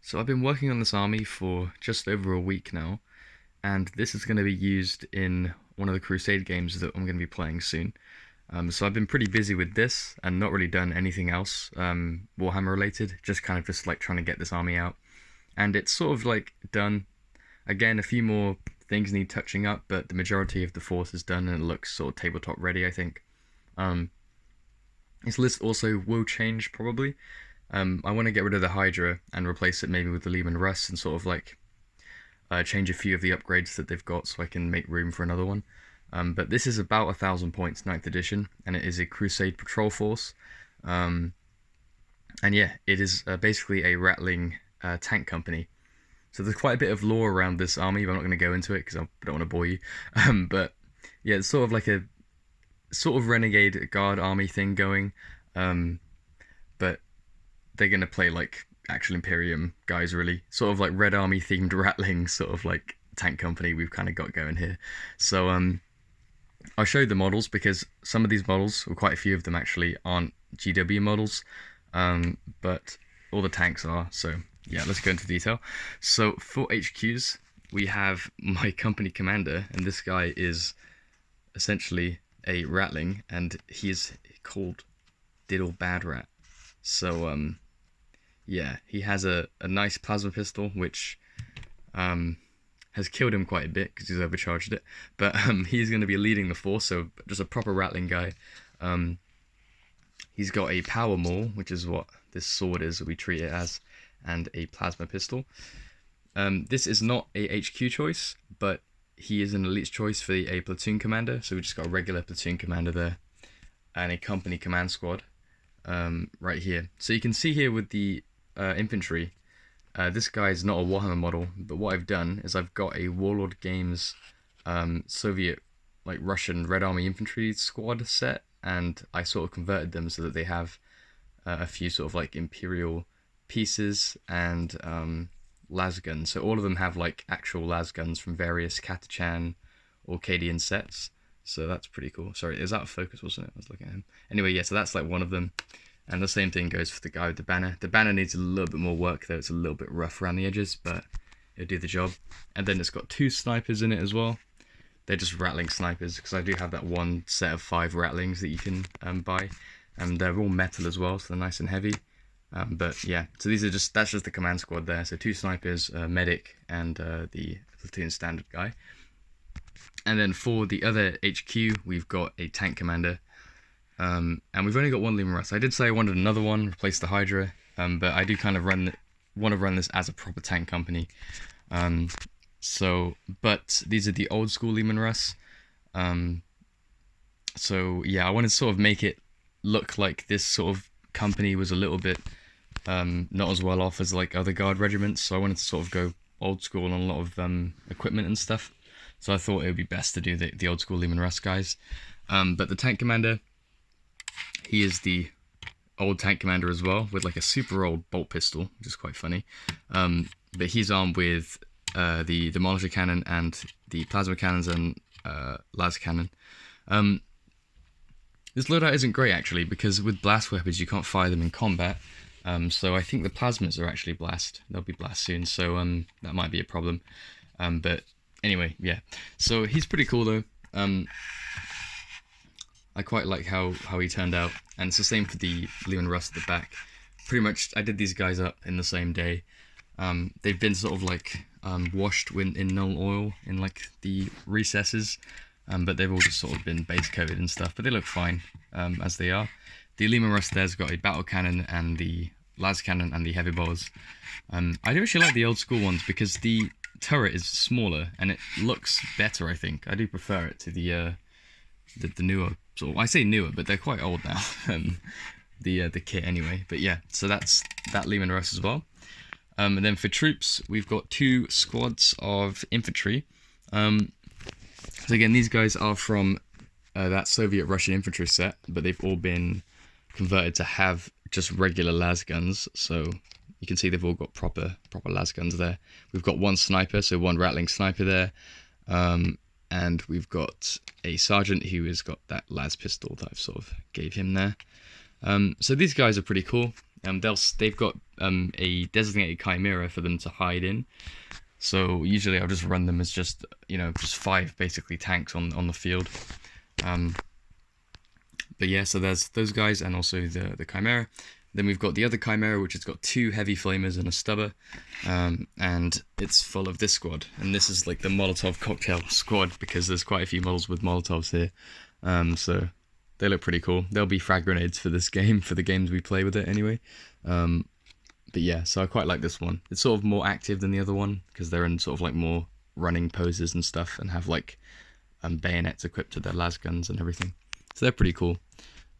So I've been working on this army for just over a week now, and this is going to be used in one of the Crusade games that I'm going to be playing soon. So I've been pretty busy with this and not really done anything else Warhammer related, just like trying to get this army out. And it's sort of like done. Again, a few more things need touching up, but the majority of the force is done and it looks sort of tabletop ready, I think. Um, this list also will change probably. I want to get rid of the Hydra and replace it maybe with the Lehman Russ and sort of like change a few of the upgrades that they've got so I can make room for another one. But this is about 1,000 points, 9th edition, and it is a Crusade patrol force. And yeah, it is basically a rattling tank company. So there's quite a bit of lore around this army, but I'm not going to go into it because I don't want to bore you. But yeah, it's sort of like a sort of renegade guard army thing going. But they're going to play like actual Imperium guys, really. Sort of like Red Army themed rattling, sort of like tank company we've kind of got going here. So I'll show you the models because some of these models, or quite a few of them actually, aren't GW models, but all the tanks are. So yeah, let's go into detail. So for HQs, we have my company commander, and this guy is essentially a rattling, and he is called Diddle Bad Rat. So yeah, he has a nice plasma pistol, which has killed him quite a bit because he's overcharged it. But he's going to be leading the force, so just a proper rattling guy. He's got a power maul, which is what this sword is that we treat it as, and a plasma pistol. This is not a HQ choice, but he is an elite choice for a platoon commander. So we just got a regular platoon commander there, and a company command squad right here. So you can see here with the infantry, this guy is not a Warhammer model, but what I've done is I've got a Warlord Games Soviet, like Russian Red Army infantry squad set, and I sort of converted them so that they have a few sort of like Imperial pieces and las guns. So all of them have like actual las guns from various Catachan or Cadian sets. So that's pretty cool. Sorry, is that a focus, wasn't it? I was looking at him. Anyway, yeah, so that's like one of them. And the same thing goes for the guy with the banner. The banner needs a little bit more work though. It's a little bit rough around the edges, but it'll do the job. And then it's got 2 snipers in it as well. They're just rattling snipers, because I do have that one set of 5 rattlings that you can buy. And they're all metal as well, so they're nice and heavy. But yeah, so that's just the command squad there. So 2 snipers, medic, and the platoon standard guy. And then for the other HQ, we've got a tank commander. And we've only got 1 Lehman Russ. I did say I wanted another one, replace the Hydra, but I do kind of want to run this as a proper tank company. But these are the old school Lehman Russ. So yeah, I wanted to sort of make it look like this sort of company was a little bit not as well off as like other guard regiments. So I wanted to sort of go old school on a lot of equipment and stuff. So I thought it would be best to do the old school Lehman Russ guys. But the tank commander, he is the old tank commander as well, with like a super old bolt pistol, which is quite funny. But he's armed with the demolisher cannon and the plasma cannons and las cannon. This loadout isn't great actually, because with blast weapons you can't fire them in combat. So I think the plasmas are actually blast. They'll be blast soon, so that might be a problem. But anyway, yeah. So he's pretty cool though. I quite like how he turned out, and it's the same for the Lehman Russ at the back. Pretty much, I did these guys up in the same day. They've been sort of like washed in null oil in like the recesses, but they've all just sort of been base coated and stuff. But they look fine as they are. The Lehman Russ there's got a battle cannon and the las cannon and the heavy bolts. I do actually like the old school ones because the turret is smaller and it looks better. I think I do prefer it to the newer. So I say newer, but they're quite old now. The kit anyway. But yeah, so that's that Lehman Russ as well. And then for troops, we've got 2 squads of infantry. So again, these guys are from that Soviet Russian infantry set, but they've all been converted to have just regular las guns. So you can see they've all got proper las guns there. We've got 1 sniper, so 1 rattling sniper there. And we've got a sergeant who has got that las pistol that I've sort of gave him there. So these guys are pretty cool. They've got a designated chimera for them to hide in. So usually I'll just run them as just just 5 basically tanks on the field. But yeah, so there's those guys and also the chimera. Then we've got the other chimera, which has got 2 heavy flamers and a stubber, and it's full of this squad. And this is like the Molotov cocktail squad because there's quite a few models with Molotovs here. So they look pretty cool. There'll be frag grenades for this game, for the games we play with it anyway. But yeah, so I quite like this one. It's sort of more active than the other one because they're in sort of like more running poses and stuff and have like bayonets equipped to their las guns and everything. So they're pretty cool.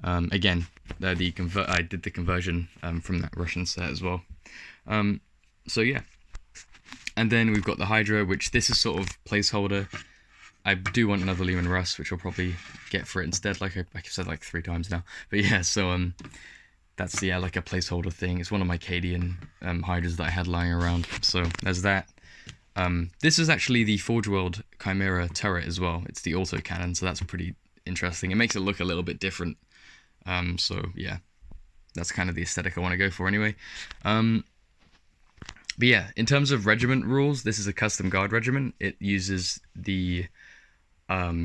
Again, I did the conversion from that Russian set as well. So yeah. And then we've got the Hydra, which this is sort of placeholder. I do want another Lehman Russ, which I'll probably get for it instead, like I've said like 3 times now. But yeah, so that's like a placeholder thing. It's one of my Cadian Hydras that I had lying around. So there's that. This is actually the Forge World Chimera turret as well. It's the autocannon, so that's pretty interesting. It makes it look a little bit different. So yeah, that's kind of the aesthetic I want to go for anyway. But yeah, in terms of regiment rules, this is a custom guard regiment. It uses the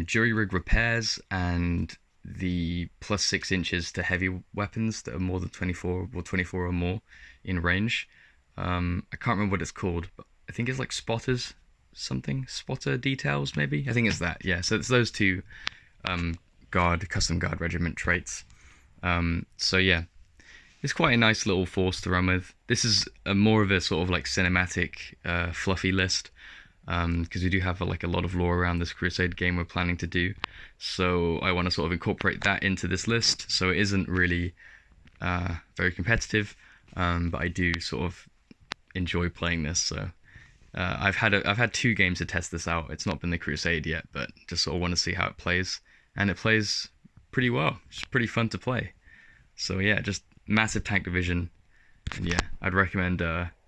jury rig repairs and the plus 6 inches to heavy weapons that are more than 24 or more in range. I can't remember what it's called, but I think it's like spotter details maybe. I think it's that. Yeah, so it's those 2 custom guard regiment traits. So yeah, it's quite a nice little force to run with. This is more of a sort of like cinematic, fluffy list, because we do have like a lot of lore around this Crusade game we're planning to do. So I want to sort of incorporate that into this list. So it isn't really very competitive, but I do sort of enjoy playing this. So I've had 2 games to test this out. It's not been the Crusade yet, but just sort of want to see how it plays, and it plays pretty well. It's pretty fun to play. So yeah, just massive tank division, and yeah, I'd recommend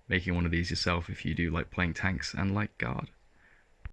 making one of these yourself if you do like playing tanks and like guard.